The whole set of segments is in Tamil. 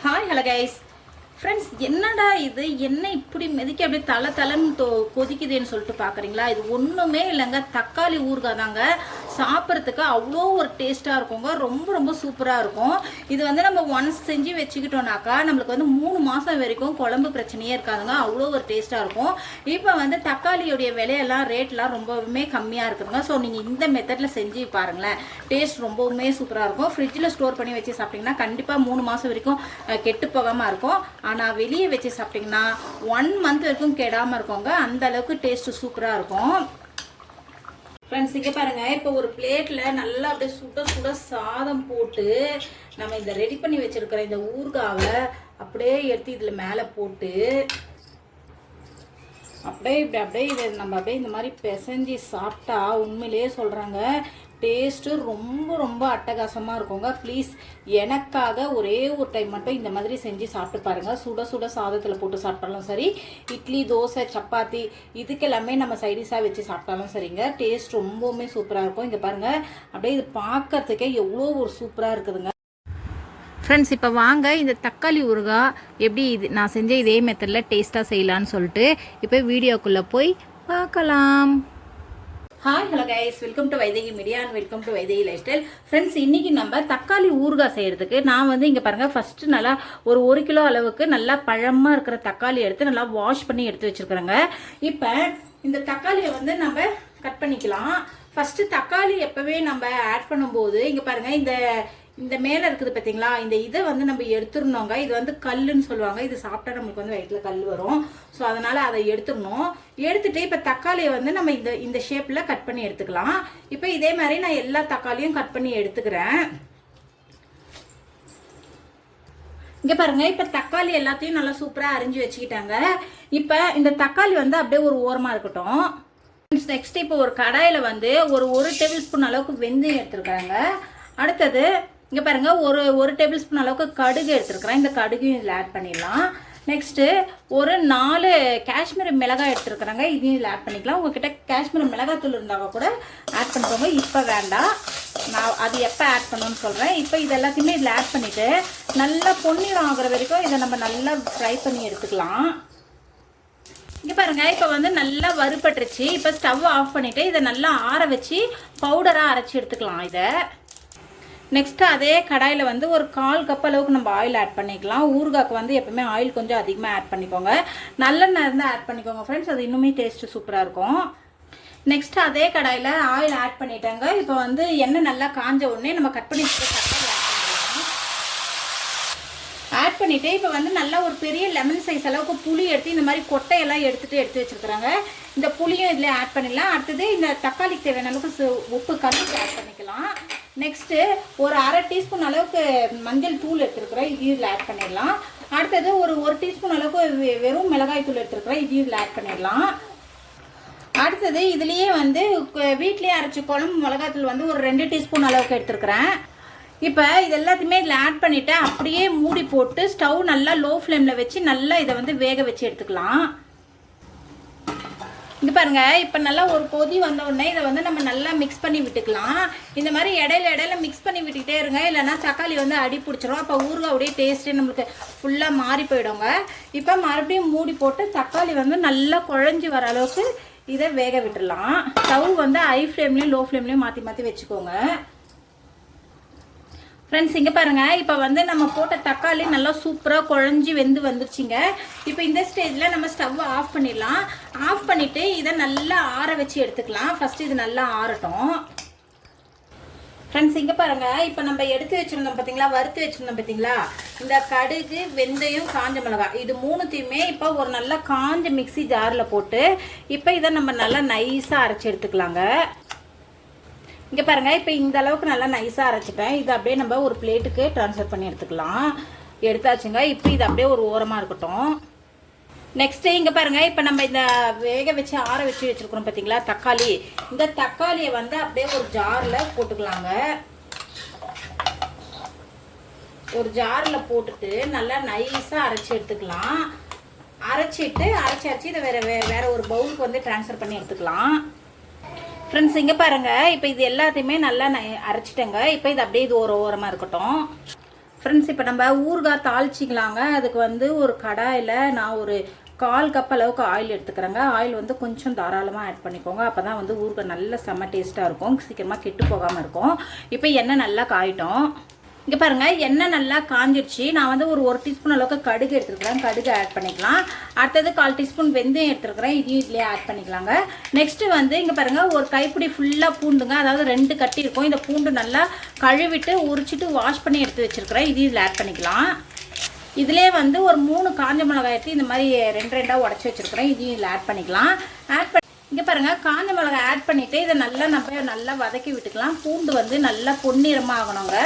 Hi, hello guys. ஃப்ரெண்ட்ஸ், என்னடா இது என்ன இப்படி மெதிக்க அப்படியே தலை கொதிக்குதுன்னு சொல்லிட்டு பார்க்குறீங்களா? இது ஒன்றுமே இல்லைங்க, தக்காளி ஊறுகாய் தாங்க. சாப்பிட்றதுக்கு அவ்வளோ ஒரு டேஸ்ட்டாக இருக்குங்க. ரொம்ப ரொம்ப சூப்பராக இருக்கும். இது வந்து நம்ம ஒன்ஸ் செஞ்சு வச்சுக்கிட்டோம்னாக்கா நம்மளுக்கு வந்து 3 மாதம் வரைக்கும் குழம்பு பிரச்சனையே இருக்காதுங்க. அவ்வளோ ஒரு டேஸ்ட்டாக இருக்கும். இப்போ வந்து தக்காளியோடைய விலையெல்லாம் ரேட்லாம் ரொம்பவுமே கம்மியாக இருக்குதுங்க. ஸோ நீங்கள் இந்த மெத்தடில் செஞ்சு பாருங்களேன், டேஸ்ட் ரொம்பவுமே சூப்பராக இருக்கும். ஃப்ரிட்ஜில் ஸ்டோர் பண்ணி வச்சு சாப்பிட்டிங்கன்னா கண்டிப்பாக 3 மாதம் வரைக்கும் கெட்டு போகாமல் இருக்கும். ஆனால் வெளியே வச்சு சாப்பிட்டிங்கன்னா 1 மந்த் வரைக்கும் கெடாமல் இருக்கோங்க. அந்த அளவுக்கு டேஸ்ட்டு சூப்பராக இருக்கும். ஃப்ரெண்ட்ஸ், இங்கே பாருங்கள், இப்போ ஒரு பிளேட்டில் நல்லா அப்படியே சுட சுட சாதம் போட்டு நம்ம இந்த ரெடி பண்ணி வச்சுருக்கிற இந்த ஊறுகாவை அப்படியே எடுத்து இதில் மேலே போட்டு அப்படியே இதை நம்ம அப்படியே இந்த மாதிரி பிசைஞ்சு சாப்பிட்டா உண்மையிலேயே சொல்கிறாங்க, டேஸ்ட்டு ரொம்ப ரொம்ப அட்டகாசமாக இருக்குங்க. ப்ளீஸ் எனக்காக ஒரே ஒரு டைம் மட்டும் இந்த மாதிரி செஞ்சு சாப்பிட்டு பாருங்கள். சுட சுட சாதத்தில் போட்டு சாப்பிட்டாலும் சரி, இட்லி, தோசை, சப்பாத்தி இதுக்கெல்லாமே நம்ம சைடிஷாக வச்சு சாப்பிட்டாலும் சரிங்க, டேஸ்ட் ரொம்பவுமே சூப்பராக இருக்கும். இங்கே பாருங்கள், அப்படியே இது பார்க்கறதுக்கே எவ்வளோ ஒரு சூப்பராக இருக்குதுங்க. ஃப்ரெண்ட்ஸ், இப்போ வாங்க இந்த தக்காளி ஊறுகாய் எப்படி இது நான் செஞ்ச இதே மெத்தடில் டேஸ்ட்டாக செய்யலான்னு சொல்லிட்டு இப்போ வீடியோக்குள்ளே போய் பார்க்கலாம். Hi, hello guys, welcome to Vaidehi media and welcome to Vaidehi life style. Friends, இன்றைக்கி நம்ம தக்காளி ஊறுகாய் செய்கிறதுக்கு நான் வந்து இங்கே பாருங்கள், ஃபஸ்ட்டு நல்லா ஒரு 1 கிலோ அளவுக்கு நல்லா பழமாக இருக்கிற தக்காளி எடுத்து நல்லா வாஷ் பண்ணி எடுத்து வச்சுருக்குறேங்க. இப்போ இந்த தக்காளியை வந்து நம்ம கட் பண்ணிக்கலாம். ஃபஸ்ட்டு தக்காளி எப்போவே நம்ம ஆட் பண்ணும்போது இங்கே பாருங்கள், இந்த மேலே இருக்குது பார்த்தீங்களா, இந்த இதை வந்து நம்ம எடுத்துடணுங்க. இது வந்து கல்லுன்னு சொல்லுவாங்க. இது சாப்பிட்டா நம்மளுக்கு வந்து வயிற்றில் கல் வரும். ஸோ அதனால் அதை எடுத்துடணும். எடுத்துகிட்டு இப்போ தக்காளியை வந்து நம்ம இந்த ஷேப்பில் கட் பண்ணி எடுத்துக்கலாம். இப்போ இதே மாதிரி நான் எல்லா தக்காளியும் கட் பண்ணி எடுத்துக்கிறேன். இங்கே பாருங்கள், இப்போ தக்காளி எல்லாத்தையும் நல்லா சூப்பராக அரிஞ்சு வச்சுக்கிட்டாங்க. இப்போ இந்த தக்காளி வந்து அப்படியே ஒரு ஓரமாக இருக்கட்டும். நெக்ஸ்ட் இப்போ ஒரு கடாயில் வந்து ஒரு டேபிள் ஸ்பூன் அளவுக்கு வெந்தயம் எடுத்துருக்காங்க. அடுத்தது இங்கே பாருங்கள், ஒரு டேபிள் ஸ்பூன் அளவுக்கு கடுகு எடுத்துருக்குறேன். இந்த கடுகையும் இதில் ஆட் பண்ணிடலாம். நெக்ஸ்ட்டு ஒரு 4 காஷ்மீரி மிளகாய் எடுத்துருக்குறாங்க. இதையும் இதில் ஆட் பண்ணிக்கலாம். உங்கள்கிட்ட காஷ்மீரி மிளகாய் தூள் இருந்தால் கூட ஆட் பண்ணிக்கோங்க. இப்போ வேண்டாம், நான் அது எப்போ ஆட் பண்ணணும்னு சொல்கிறேன். இப்போ இது எல்லாத்தையுமே இதில் ஆட் பண்ணிவிட்டு நல்லா பொன்னிறம் ஆகிற வரைக்கும் இதை நம்ம நல்லா ஃப்ரை பண்ணி எடுத்துக்கலாம். இங்கே பாருங்கள், இப்போ வந்து நல்லா வறுபட்டுருச்சு. இப்போ ஸ்டவ் ஆஃப் பண்ணிவிட்டு இதை நல்லா ஆற வச்சு பவுடராக அரைச்சி எடுத்துக்கலாம். இதை நெக்ஸ்ட்டு அதே கடாயில் வந்து ஒரு 1/4 கப் அளவுக்கு நம்ம ஆயில் ஆட் பண்ணிக்கலாம். ஊறுகாய்க்கு வந்து எப்பவுமே ஆயில் கொஞ்சம் அதிகமாக ஆட் பண்ணிக்கோங்க. நல்லெண்ணெய் இருந்தால் ஆட் பண்ணிக்கோங்க ஃப்ரெண்ட்ஸ், அது இன்னுமே டேஸ்ட்டு சூப்பராக இருக்கும். நெக்ஸ்ட்டு அதே கடாயில் ஆயில் ஆட் பண்ணிட்டாங்க. இப்போ வந்து எண்ணெய் நல்லா காஞ்ச உடனே நம்ம கட் பண்ணி ஆட் பண்ணிவிட்டு இப்போ வந்து நல்லா ஒரு பெரிய லெமன் சைஸ் அளவுக்கு புளி எடுத்து இந்த மாதிரி கொட்டையெல்லாம் எடுத்து வச்சுருக்குறாங்க. இந்த புளியும் இதில் ஆட் பண்ணிடலாம். அடுத்தது இந்த தக்காளிக்கு தேவையான அளவுக்கு உப்பு கலந்து ஆட் பண்ணிக்கலாம். நெக்ஸ்ட்டு ஒரு 1/2 டீஸ்பூன் அளவுக்கு மஞ்சள் தூள் எடுத்துருக்குறேன். இதையும் இதில் ஆட் பண்ணிடலாம். அடுத்தது ஒரு டீஸ்பூன் அளவுக்கு வெறும் மிளகாய் தூள் எடுத்துருக்குறேன். இதையும் இதில் ஆட் பண்ணிடலாம். அடுத்தது இதுலேயே வந்து வீட்லேயே அரைச்சி குழம்பு மிளகாய்த்தூள் வந்து ஒரு 2 டீஸ்பூன் அளவுக்கு எடுத்துருக்குறேன். இப்போ இது எல்லாத்தையுமே இதில் ஆட் பண்ணிவிட்டு அப்படியே மூடி போட்டு ஸ்டவ் நல்லா லோ ஃப்ளேமில் வச்சு நல்லா இதை வந்து வேக வச்சு எடுத்துக்கலாம். இங்கே பாருங்கள், இப்போ நல்லா ஒரு கொதி வந்த உடனே இதை வந்து நம்ம நல்லா மிக்ஸ் பண்ணி விட்டுக்கலாம். இந்த மாதிரி இடையில மிக்ஸ் பண்ணி விட்டுக்கிட்டே இருங்க, இல்லைனா தக்காளி வந்து அடி பிடிச்சிரும். அப்போ ஊறுகாவுடைய டேஸ்ட்டே நம்மளுக்கு ஃபுல்லாக மாறி போயிடுங்க. இப்போ மறுபடியும் மூடி போட்டு தக்காளி வந்து நல்லா குழஞ்சி வர அளவுக்கு இதை வேக விட்டுடலாம். ஸ்டவ் வந்து ஹை ஃப்ளேம்லேயும் லோ ஃப்ளேம்லேயும் மாற்றி வச்சுக்கோங்க. ஃப்ரெண்ட்ஸ், இங்கே பாருங்கள், இப்போ வந்து நம்ம போட்ட தக்காளி நல்லா சூப்பராக குழஞ்சி வந்துருச்சுங்க. இப்போ இந்த ஸ்டேஜில் நம்ம ஸ்டவ்வை ஆஃப் பண்ணிடலாம். ஆஃப் பண்ணிவிட்டு இதை நல்லா ஆற வச்சு எடுத்துக்கலாம். ஃபஸ்ட்டு இது நல்லா ஆறட்டும். ஃப்ரெண்ட்ஸ், இங்கே பாருங்கள், இப்போ நம்ம எடுத்து வச்சுருந்தோம் பார்த்தீங்களா, வறுத்து வச்சுருந்தோம் பார்த்தீங்களா, இந்த கடுகு, வெந்தயம், காஞ்ச மிளகாய் இது 3த்தையுமே இப்போ ஒரு நல்லா காஞ்ச மிக்ஸி ஜாரில் போட்டு இப்போ இதை நம்ம நல்லா நைஸாக அரைச்சி எடுத்துக்கலாங்க. இங்கே பாருங்கள், இப்போ இந்த அளவுக்கு நல்லா நைஸாக அரைச்சிட்டேன். இது அப்படியே நம்ம ஒரு பிளேட்டுக்கு ட்ரான்ஸ்ஃபர் பண்ணி எடுத்துக்கலாம். எடுத்தாச்சுங்க. இப்போ இது அப்படியே ஒரு ஓரமாக இருக்கட்டும். நெக்ஸ்ட்டு இங்கே பாருங்கள், இப்போ நம்ம இந்த வேக வச்சு ஆற வச்சுருக்கிறோம் பார்த்தீங்களா தக்காளி, இந்த தக்காளியை வந்து அப்படியே ஒரு ஜாரில் போட்டுக்கலாங்க. ஒரு ஜாரில் போட்டுட்டு நல்லா நைஸாக அரைச்சி எடுத்துக்கலாம். அரைச்சி இதை வேற ஒரு பவுலுக்கு வந்து ட்ரான்ஸ்ஃபர் பண்ணி எடுத்துக்கலாம். ஃப்ரெண்ட்ஸ், இங்கே பாருங்கள், இப்போ இது எல்லாத்தையுமே நல்லா அரைச்சிட்டேங்க. இப்போ இது அப்படியே இது ஒரு ஓரமாக இருக்கட்டும். ஃப்ரெண்ட்ஸ் இப்போ நம்ம ஊறுகாய் தாளிச்சிக்கலாங்க. அதுக்கு வந்து ஒரு கடாயில் நான் ஒரு 1/4 கப் அளவுக்கு ஆயில் எடுத்துக்கிறேங்க. ஆயில் வந்து கொஞ்சம் தாராளமாக ஆட் பண்ணிக்கோங்க. அப்போ தான் வந்து ஊறுகாய் நல்ல செம்ம டேஸ்ட்டாக இருக்கும், சீக்கிரமாக கெட்டு போகாமல் இருக்கும். இப்போ எண்ணெய் நல்லா காயிட்டோம். இங்கே பாருங்கள், எண்ணெய் நல்லா காஞ்சிடுச்சு. நான் வந்து ஒரு டீஸ்பூன் அளவுக்கு கடுகு எடுத்துருக்கிறேன். கடுகு ஆட் பண்ணிக்கலாம். அடுத்தது 1/4 டீஸ்பூன் வெந்தயம் எடுத்துருக்கிறேன். இதையும் இதுலேயே ஆட் பண்ணிக்கலாங்க. நெக்ஸ்ட்டு வந்து இங்கே பாருங்கள், ஒரு கைப்பிடி ஃபுல்லாக பூண்டுங்க, அதாவது 2 கட்டி இருக்கும். இந்த பூண்டு நல்லா கழுவிட்டு உரிச்சிட்டு வாஷ் பண்ணி எடுத்து வச்சுருக்கிறேன். இதையும் இதில் ஆட் பண்ணிக்கலாம். இதிலே வந்து ஒரு 3 காஞ்ச மிளகாய் எடுத்து இந்த மாதிரி 2 உடச்சி வச்சுருக்கிறேன். இதையும் இதில் ஆட் பண்ணிக்கலாம். ஆட் பண்ணி இங்கே பாருங்கள், காஞ்ச மிளகாய் ஆட் பண்ணிவிட்டு இதை நல்லா வதக்கி விட்டுக்கலாம். பூண்டு வந்து நல்லா பொன்னிறமாக ஆகணுங்க,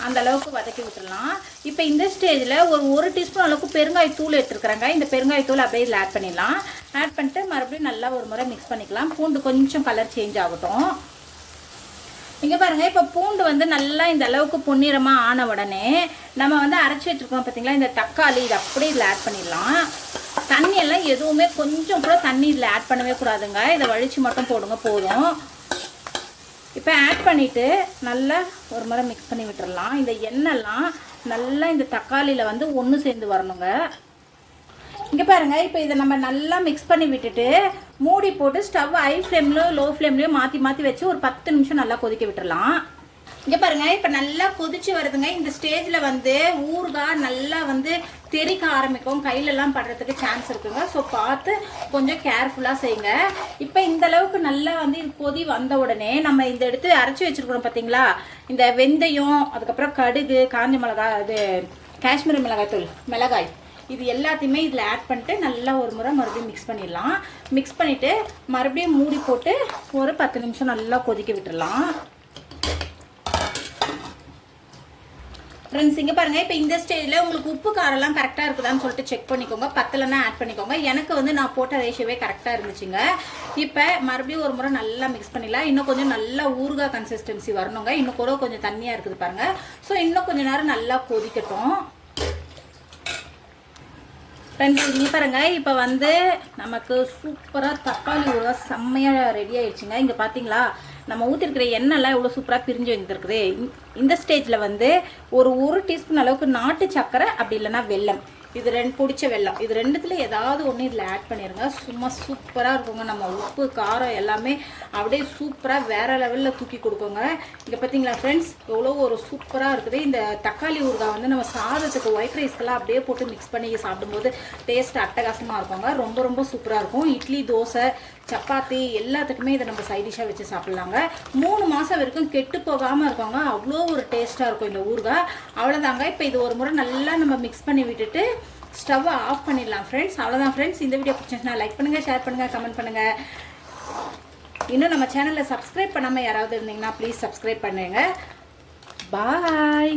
அந்த அளவுக்கு வதக்கி விட்டுடலாம். இப்போ இந்த ஸ்டேஜில் ஒரு டீஸ்பூன் அளவுக்கு பெருங்காயத்தூள் எடுத்துருக்குறேங்க. இந்த பெருங்காயத்தூள் அப்படியே இதில் ஆட் பண்ணிடலாம். ஆட் பண்ணிட்டு மறுபடியும் நல்லா ஒரு முறை மிக்ஸ் பண்ணிக்கலாம். பூண்டு கொஞ்சம் கலர் சேஞ்ச் ஆகட்டும். இங்கே பாருங்கள், இப்போ பூண்டு வந்து நல்லா இந்த அளவுக்கு பொன்னிறமாக ஆன உடனே நம்ம வந்து அரைச்சி வச்சுருக்கோம் பார்த்தீங்களா, இந்த தக்காளி இதை அப்படியே இதில் ஆட் பண்ணிடலாம். தண்ணியெல்லாம் எதுவுமே கொஞ்சம் கூட தண்ணி இதில் ஆட் பண்ணவே கூடாதுங்க. இதை வழித்து மட்டும் போடுங்க போதும். இப்போ ஆட் பண்ணிவிட்டு நல்லா ஒரு முறை மிக்ஸ் பண்ணி விட்டுடலாம். இந்த எண்ணெய்லாம் நல்லா இந்த தக்காளியில் வந்து ஒன்று சேர்ந்து வரணுங்க. இங்கே பாருங்கள், இப்போ இதை நம்ம நல்லா மிக்ஸ் பண்ணி விட்டுட்டு மூடி போட்டு ஸ்டவ் ஹை ஃப்ளேம்லையோ லோ ஃப்ளேம்லையோ மாற்றி வச்சு ஒரு 10 நிமிஷம் நல்லா கொதிக்க விட்டுடலாம். இங்கே பாருங்கள், இப்போ நல்லா கொதிச்சு வருதுங்க. இந்த ஸ்டேஜில் வந்து ஊறுகாய் நல்லா வந்து தெறிக்க ஆரம்பிக்கும், கையிலெல்லாம் படுறதுக்கு சான்ஸ் இருக்குங்க. ஸோ பார்த்து கொஞ்சம் கேர்ஃபுல்லாக செய்யுங்க. இப்போ இந்த அளவுக்கு நல்லா வந்து இது கொதி வந்த உடனே நம்ம இந்த எடுத்து அரைச்சி வச்சுருக்கிறோம் பார்த்தீங்களா, இந்த வெந்தயம், அதுக்கப்புறம் கடுகு, காஞ்ச மிளகாய், இது காஷ்மீரி மிளகாய் இது எல்லாத்தையுமே இதில் ஆட் பண்ணிட்டு நல்லா ஒரு முறை மறுபடியும் மிக்ஸ் பண்ணிடலாம். மிக்ஸ் பண்ணிவிட்டு மறுபடியும் மூடி போட்டு ஒரு 10 நிமிஷம் நல்லா கொதிக்க விட்டுடலாம். ஃப்ரெண்ட்ஸ் இங்கே பாருங்கள், இப்போ இந்த ஸ்டேஜில் உங்களுக்கு உப்பு காரெல்லாம் கரெக்டாக இருக்குதான்னு சொல்லிட்டு செக் பண்ணிக்கோங்க. பத்தலைன்னா ஆட் பண்ணிக்கோங்க. எனக்கு வந்து நான் போட்ட ரேஷியோவே கரெக்டாக இருந்துச்சுங்க. இப்போ மறுபடியும் ஒரு முறை நல்லா மிக்ஸ் பண்ணிடலாம். இன்னும் கொஞ்சம் நல்லா ஊறுகாய் கன்சிஸ்டன்சி வரணுங்க. இன்னும் கூட கொஞ்சம் தண்ணியாக இருக்குது பாருங்கள். ஸோ இன்னும் கொஞ்சம் நேரம் நல்லா கொதிக்கட்டும். ஃப்ரெண்ட்ஸ் இங்கே பாருங்கள், இப்போ வந்து நமக்கு சூப்பராக தக்காளி ஊறுகாய் செம்மையாக ரெடி ஆகிடுச்சுங்க. இங்கே பார்த்தீங்களா, நம்ம ஊற்றிருக்கிற எண்ணெய்லாம் எவ்வளோ சூப்பராக பிரிஞ்சு வந்துருக்குது. இந்த ஸ்டேஜில் வந்து ஒரு டீஸ்பூன் அளவுக்கு நாட்டு சக்கரை, அப்படி இல்லைன்னா வெல்லம், இது பிடிச்ச வெல்லம், இது ரெண்டுத்தில் ஏதாவது ஒன்று இதில் ஆட் பண்ணிடுங்க. சும்மா சூப்பராக இருக்குங்க. நம்ம உப்பு காரம் எல்லாமே அப்படியே சூப்பராக வேறு லெவலில் தூக்கி கொடுக்குங்க. இங்கே பார்த்தீங்களா ஃப்ரெண்ட்ஸ், எவ்வளோ ஒரு சூப்பராக இருக்குது. இந்த தக்காளி ஊறுகாய் வந்து நம்ம சாதத்துக்கு ஒயிட் ரைஸ்க்கெல்லாம் அப்படியே போட்டு மிக்ஸ் பண்ணி சாப்பிடும்போது டேஸ்ட் அட்டகாசமாக இருக்குங்க. ரொம்ப சூப்பராக இருக்கும். இட்லி, தோசை, சப்பாத்தி எல்லாத்துக்குமே இதை நம்ம சைடிஷாக வச்சு சாப்பிட்லாங்க. 3 மாதம் வரைக்கும் கெட்டு போகாமல் இருக்கோங்க. அவ்வளோ ஒரு டேஸ்ட்டாக இருக்கும் இந்த ஊறுகாய். அவ்வளோதாங்க. இப்போ இது ஒரு முறை நல்லா நம்ம மிக்ஸ் பண்ணி விட்டுட்டு ஸ்டவ்வை ஆஃப் பண்ணிடலாம் ஃப்ரெண்ட்ஸ். அவ்வளோதான் ஃப்ரெண்ட்ஸ். இந்த வீடியோ பிடிச்சிருந்துச்சுன்னா லைக் பண்ணுங்கள், ஷேர் பண்ணுங்கள், கமெண்ட் பண்ணுங்கள். இன்னும் நம்ம சேனலில் சப்ஸ்கிரைப் பண்ணாமல் யாராவது இருந்தீங்கன்னா ப்ளீஸ் சப்ஸ்கிரைப் பண்ணுங்கள். பாய்.